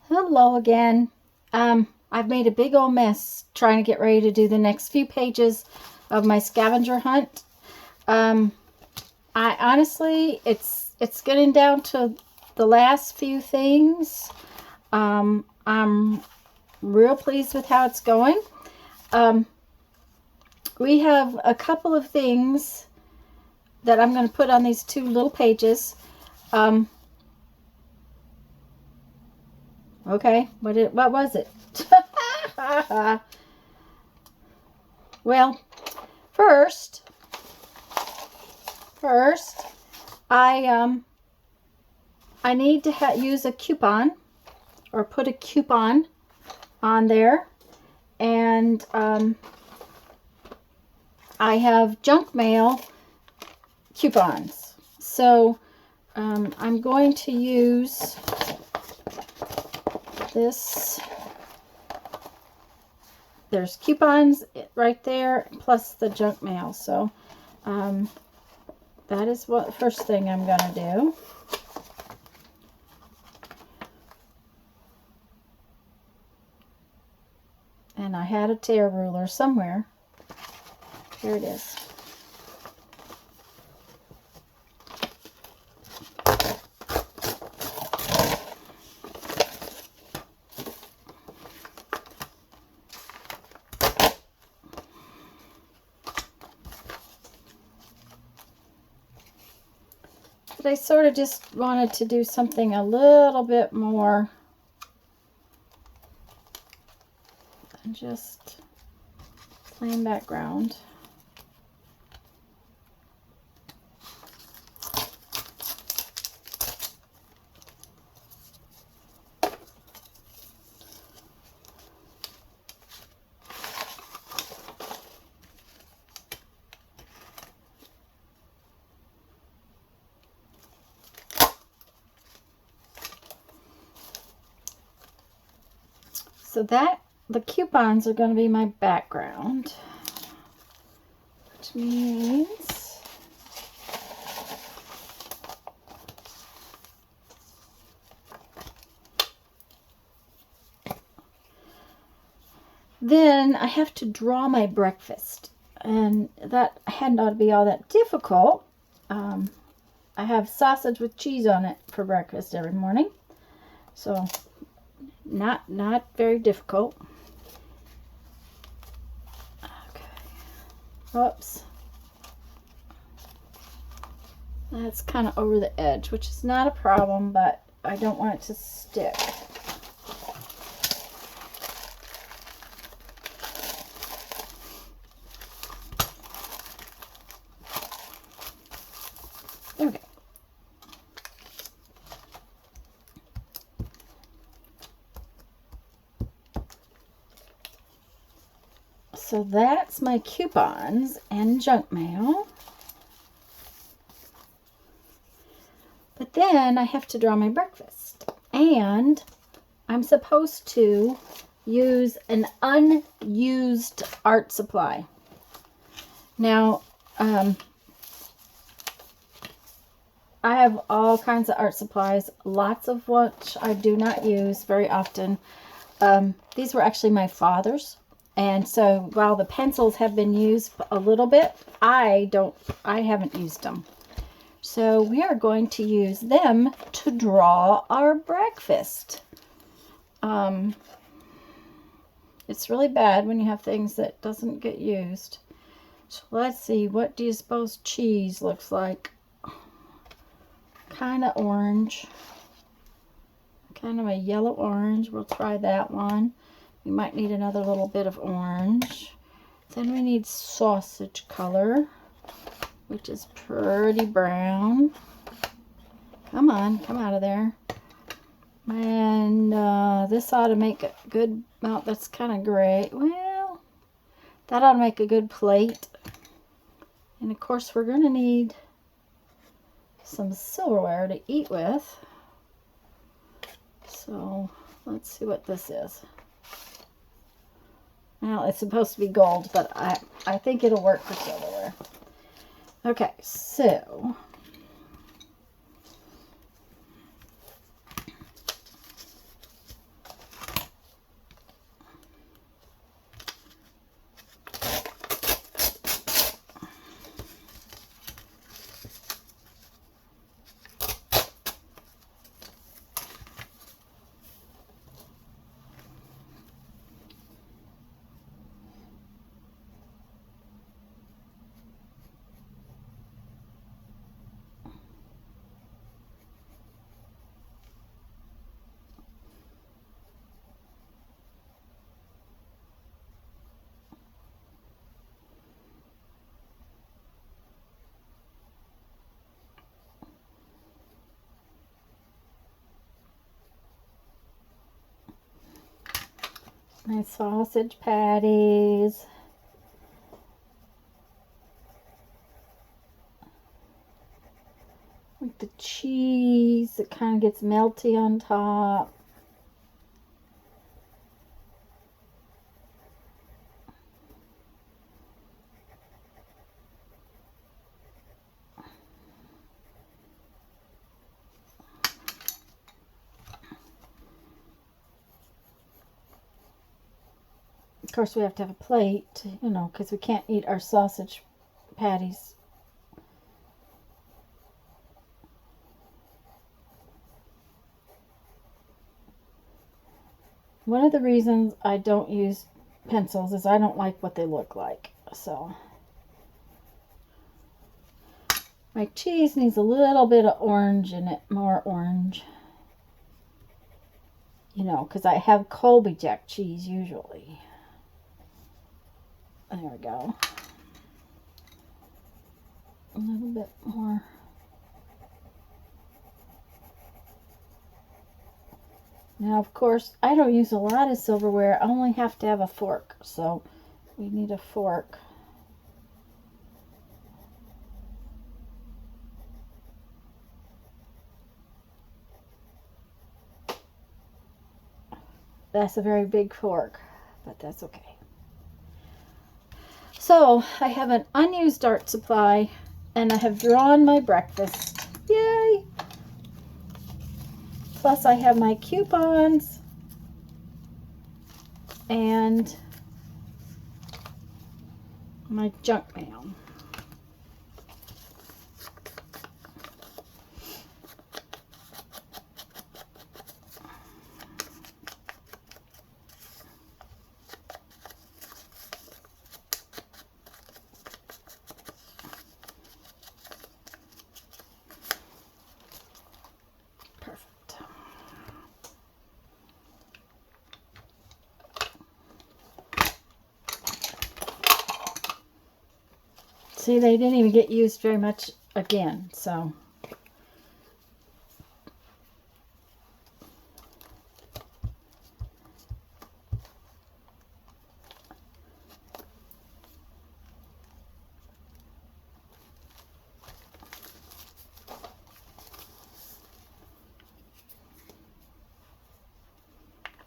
Hello again. I've made a big old mess trying to get ready to do the next few pages of my scavenger hunt. I honestly, it's getting down to the last few things. I'm real pleased with how it's going. We have a couple of things that I'm going to put on these two little pages. Okay, what was it? Well, first, I need to use a coupon or put a coupon on there, and I have junk mail coupons. So I'm going to use this. There's coupons right there plus the junk mail. So that is what first thing I'm going to do. And I had a tear ruler somewhere. Here it is. But I sort of just wanted to do something a little bit more than just plain background. So the coupons are going to be my background, which means then I have to draw my breakfast, and that hadn't ought to be all that difficult. I have sausage with cheese on it for breakfast every morning, so not very difficult. Okay. Oops. That's kind of over the edge, which is not a problem, but I don't want it to stick. Okay. So that's my coupons and junk mail. But then I have to draw my breakfast. And I'm supposed to use an unused art supply. Now, I have all kinds of art supplies, lots of which I do not use very often. These were actually my father's. And so while the pencils have been used a little bit, I haven't used them. So we are going to use them to draw our breakfast. It's really bad when you have things that doesn't get used. So let's see, what do you suppose cheese looks like? Kind of orange. Kind of a yellow orange. We'll try that one. We might need another little bit of orange. Then we need sausage color, which is pretty brown. Come on, come out of there. And this ought to make a good, well, that's kind of gray. Well, that ought to make a good plate. And of course, we're going to need some silverware to eat with. So let's see what this is. Well, it's supposed to be gold, but I think it'll work for silverware. Okay, so My sausage patties. With the cheese, it kind of gets melty on top. Of course, we have to have a plate, you know, because we can't eat our sausage patties. One of the reasons I don't use pencils is I don't like what they look like. So my cheese needs a little bit of orange in it, more orange. You know, because I have Colby Jack cheese usually. There we go. A little bit more. Now, of course, I don't use a lot of silverware. I only have to have a fork, so we need a fork. That's a very big fork, but that's okay. So, I have an unused art supply, and I have drawn my breakfast. Yay! Plus, I have my coupons and my junk mail. Perfect. See, they didn't even get used very much again, so.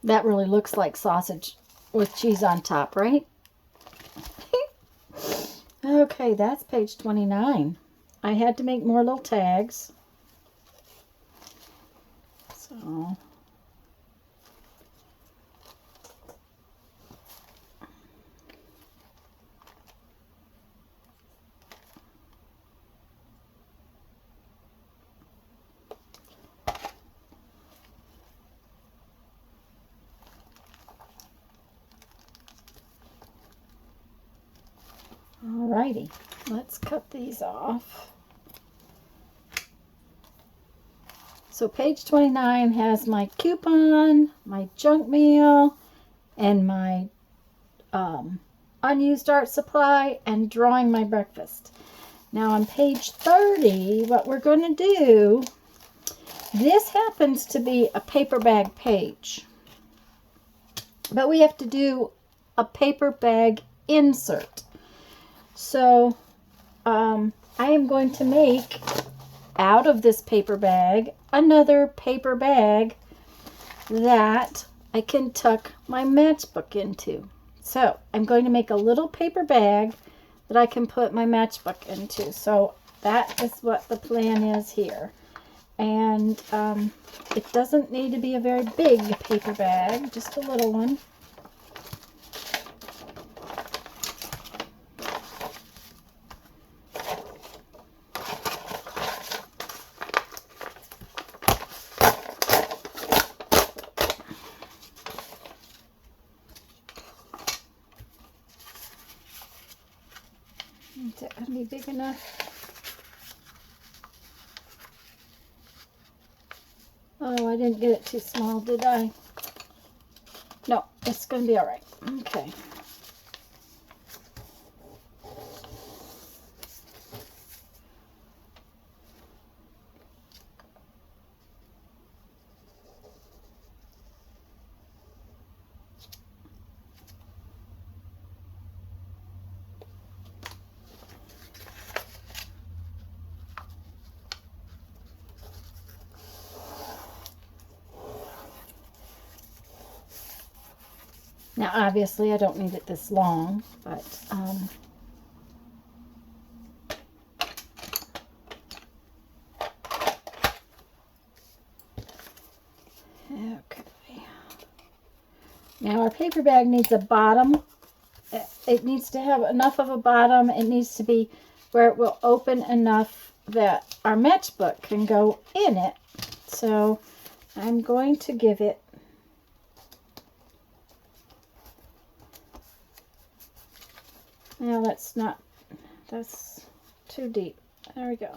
That really looks like sausage with cheese on top, right? Okay, that's page 29. I had to make more little tags. So. Alrighty, let's cut these off. So page 29 has my coupon, my junk mail, and my unused art supply, and drawing my breakfast. Now on page 30, what we're going to do, this happens to be a paper bag page, but we have to do a paper bag insert. So I am going to make out of this paper bag another paper bag that I can tuck my matchbook into. So I'm going to make a little paper bag that I can put my matchbook into. So that is what the plan is here. And it doesn't need to be a very big paper bag, just a little one. Is that going to be big enough? Oh, I didn't get it too small, did I? No, it's going to be all right. Okay. Now, obviously, I don't need it this long, but okay. Now, our paper bag needs a bottom. It needs to have enough of a bottom. It needs to be where it will open enough that our matchbook can go in it. So I'm going to give it no, that's too deep. There we go.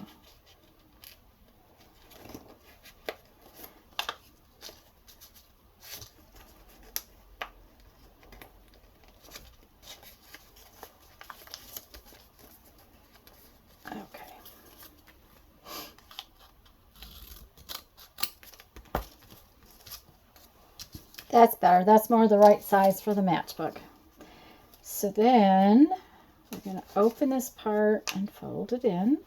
That's better. That's more the right size for the matchbook. So then we're going to open this part and fold it in.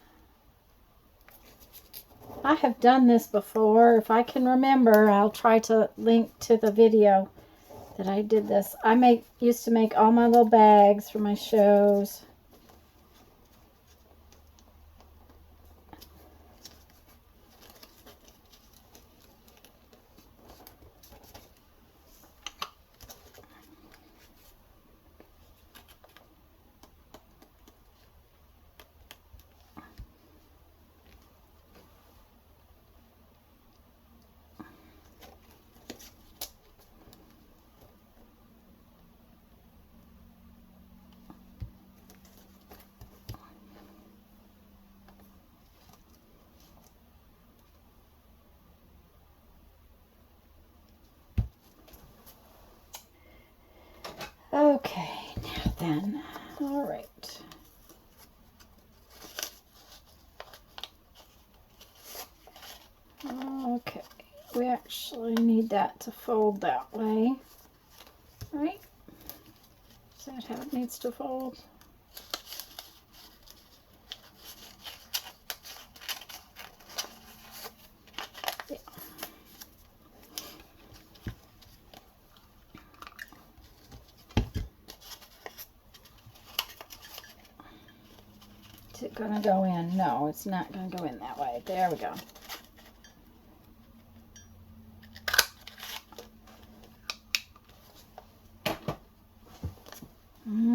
I have done this before. If I can remember, I'll try to link to the video that I did this. I used to make all my little bags for my shows. Okay, now then, all right. Okay, we actually need that to fold that way, right? Is that how it needs to fold? Yeah. Is it going to go in? No, it's not going to go in that way. There we go.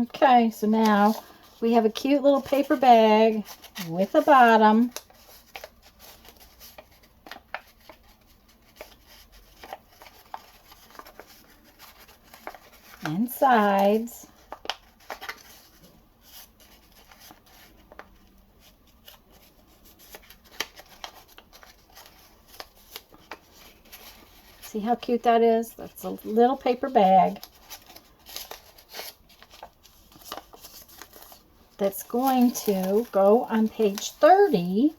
Okay, so now we have a cute little paper bag with a bottom. And sides. See how cute that is? That's a little paper bag. That's going to go on page 30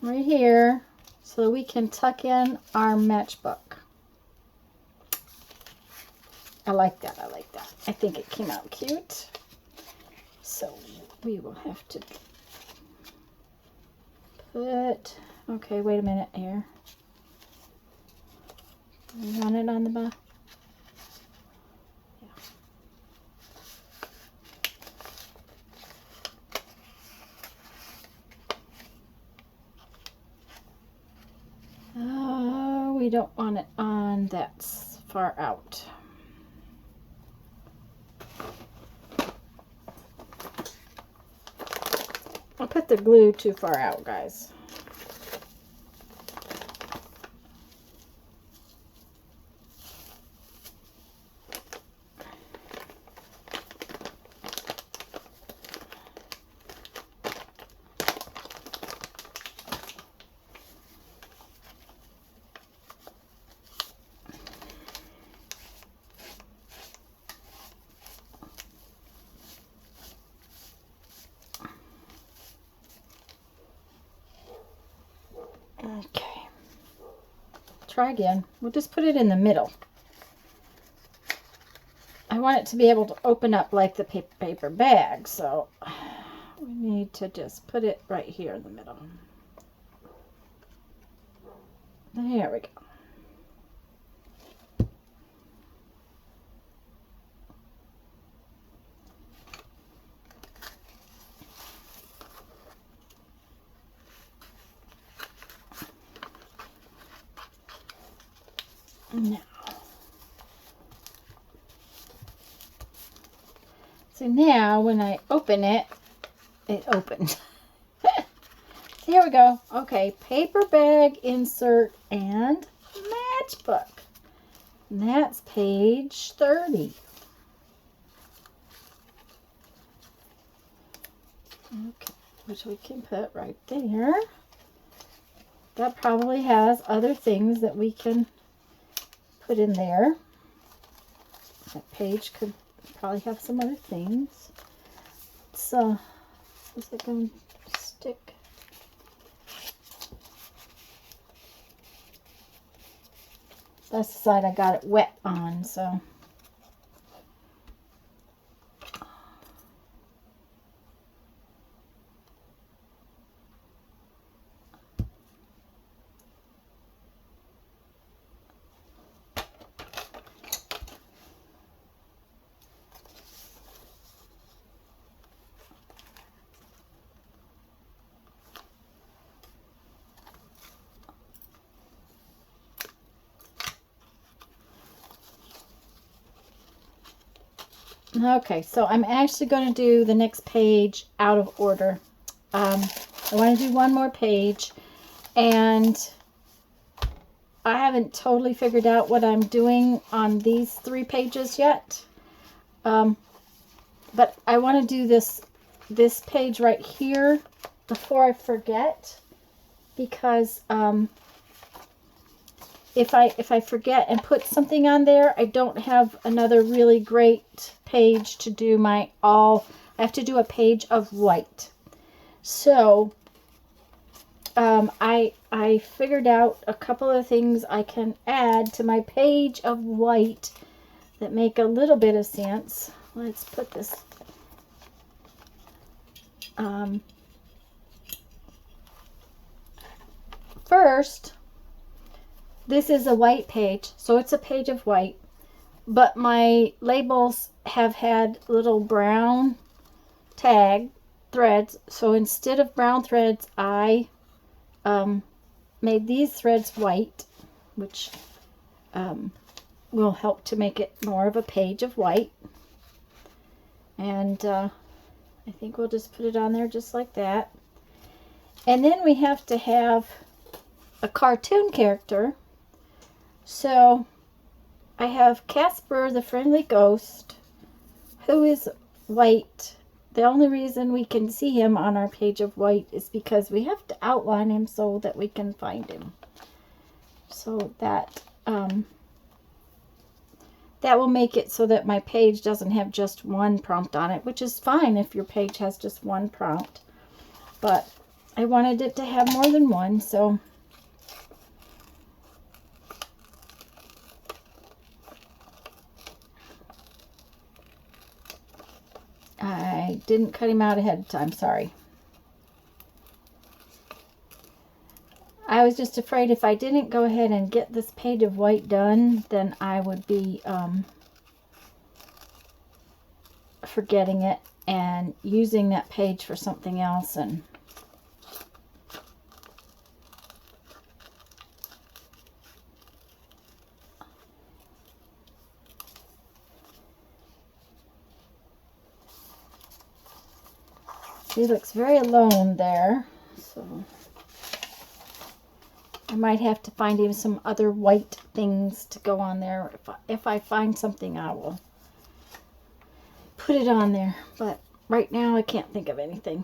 right here so we can tuck in our matchbook. I like that. I like that. I think it came out cute. So we will have to put, okay, wait a minute here. Run it on the back. We don't want it on that far out. I put the glue too far out, guys. Okay. Try again. We'll just put it in the middle. I want it to be able to open up like the paper bag, so we need to just put it right here in the middle. There we go. Now, so now when I open it, it opens. Here we go. Okay, paper bag insert and matchbook. And that's page 30. Okay, which we can put right there. That probably has other things that we can put in there. That page could probably have some other things. So, is it going to stick? That's the side I got it wet on, so. Okay, so I'm actually going to do the next page out of order. I want to do one more page, and I haven't totally figured out what I'm doing on these 3 pages yet. But I want to do this page right here before I forget, because if I forget and put something on there, I don't have another really great page to do I have to do a page of white. So I figured out a couple of things I can add to my page of white that make a little bit of sense. Let's put this first. This is a white page, so it's a page of white, but my labels have had little brown tag threads, so instead of brown threads, I made these threads white, which will help to make it more of a page of white. And I think we'll just put it on there just like that. And then we have to have a cartoon character. So I have Casper the Friendly Ghost, who is white. The only reason we can see him on our page of white is because we have to outline him so that we can find him. So that that will make it so that my page doesn't have just one prompt on it, which is fine if your page has just one prompt. But I wanted it to have more than one, so I didn't cut him out ahead of time, sorry. I was just afraid if I didn't go ahead and get this page of white done, then I would be forgetting it and using that page for something else. And he looks very alone there, so I might have to find him some other white things to go on there. If I find something, I will put it on there. But right now, I can't think of anything.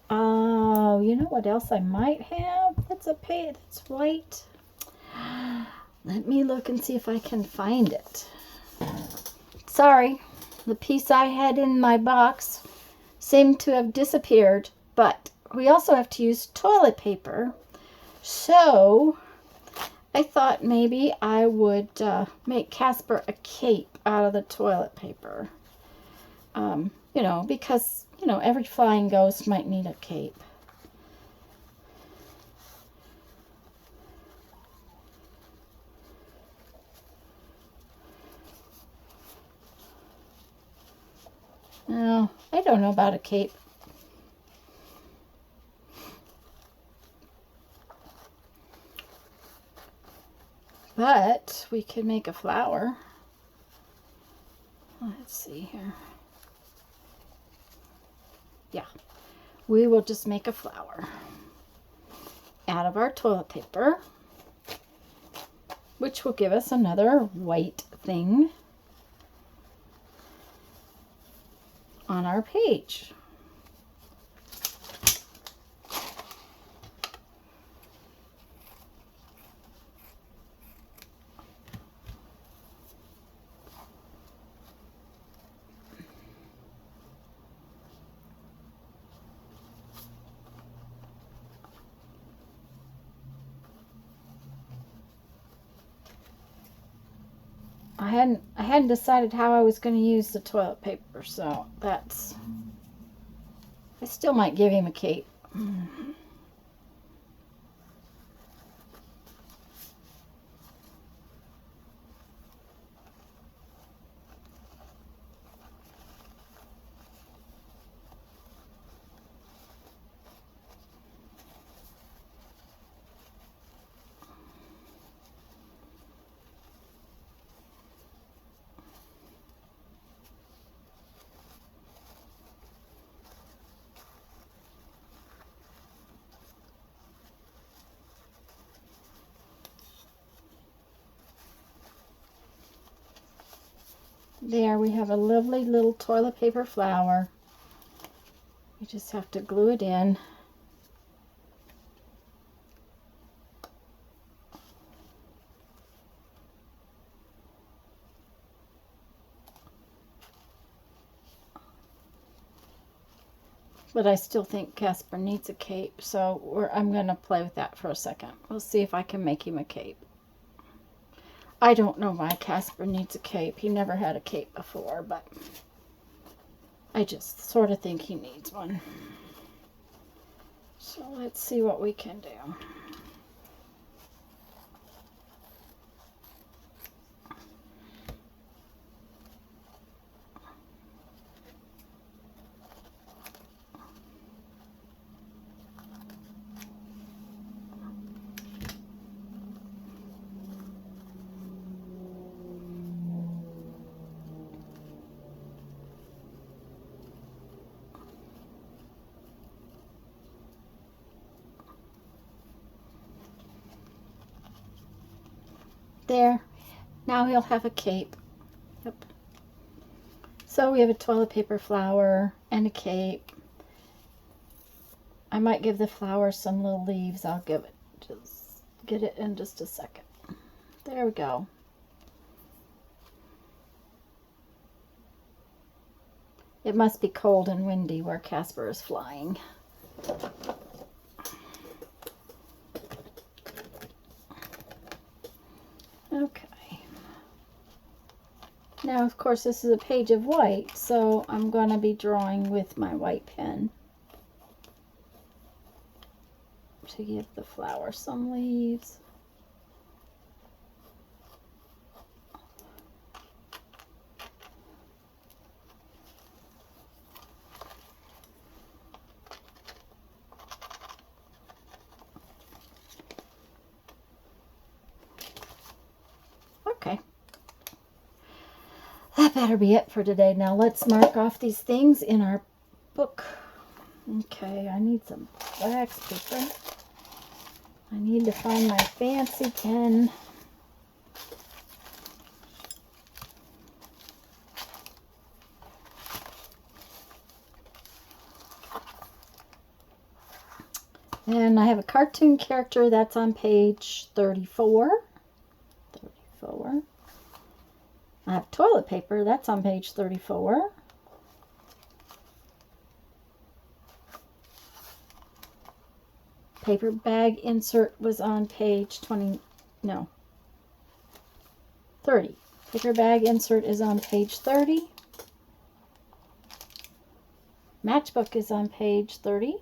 Oh, you know what else I might have? That's a page that's white. Let me look and see if I can find it. Sorry, the piece I had in my box seemed to have disappeared, but we also have to use toilet paper. So I thought maybe I would make Casper a cape out of the toilet paper. You know, because, you know, every flying ghost might need a cape. No, I don't know about a cape. But we could make a flower. Let's see here. Yeah, we will just make a flower out of our toilet paper, which will give us another white thing on our page. I hadn't decided how I was going to use the toilet paper, so that's, I still might give him a cape. There we have a lovely little toilet paper flower. You just have to glue it in. But I still think Casper needs a cape, so I'm going to play with that for a second. We'll see if I can make him a cape. I don't know why Casper needs a cape. He never had a cape before, but I just sort of think he needs one. So let's see what we can do. There. Now he'll have a cape. Yep. So we have a toilet paper flower and a cape. I might give the flower some little leaves. I'll give it. Just get it in just a second. There we go. It must be cold and windy where Casper is flying. Okay. Now, of course, this is a page of white, so I'm going to be drawing with my white pen to give the flower some leaves. Okay. That better be it for today. Now let's mark off these things in our book. Okay, I need some wax paper. I need to find my fancy pen. And I have a cartoon character that's on page 34. 34. I have toilet paper, that's on page 34. Paper bag insert was on page 30. Paper bag insert is on page 30. Matchbook is on page 30.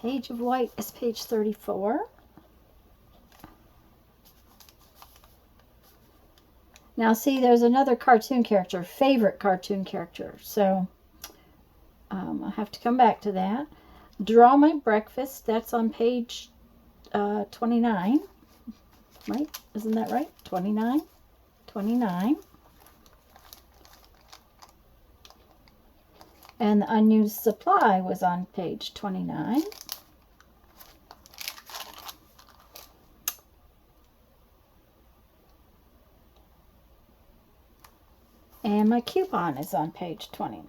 Page of white is page 34. Now see, there's another cartoon character, favorite cartoon character. So I'll have to come back to that. Draw My Breakfast. That's on page 29. Right? Isn't that right? 29. 29. And the Unused Supply was on page 29. And my coupon is on page 29.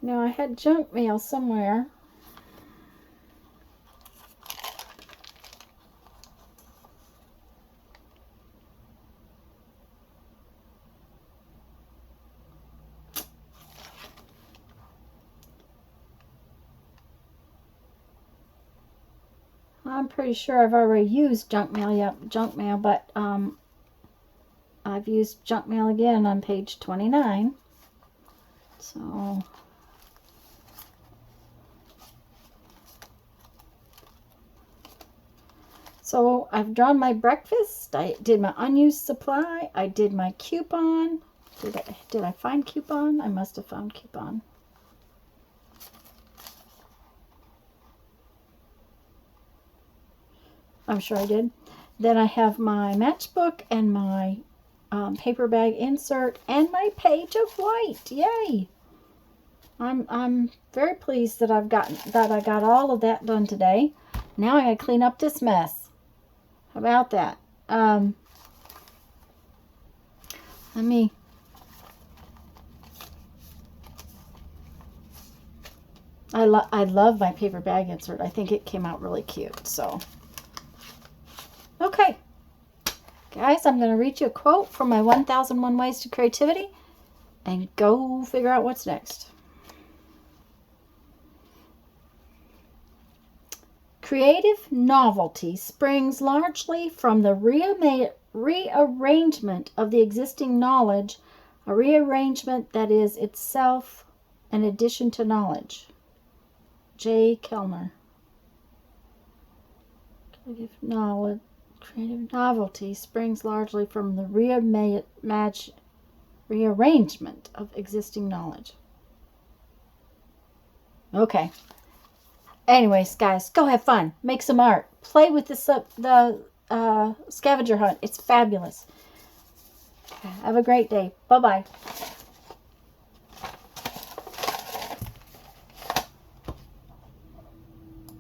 Now I had junk mail somewhere. I'm pretty sure I've already used junk mail, but I've used junk mail again on page 29. So I've drawn my breakfast. I did my unused supply. I did my coupon. Did I find coupon? I must have found coupon. I'm sure I did. Then I have my matchbook and my paper bag insert and my page of white. Yay! I'm very pleased that I got all of that done today. Now I gotta clean up this mess. How about that? I love my paper bag insert. I think it came out really cute. So, okay. Guys, I'm going to read you a quote from my 1001 Ways to Creativity and go figure out what's next. Creative novelty springs largely from the rearrangement of the existing knowledge, a rearrangement that is itself an addition to knowledge. J. Kellner. Creative novelty springs largely from the rearrangement of existing knowledge. Okay. Anyways, guys, go have fun. Make some art. Play with the scavenger hunt. It's fabulous. Have a great day. Bye-bye.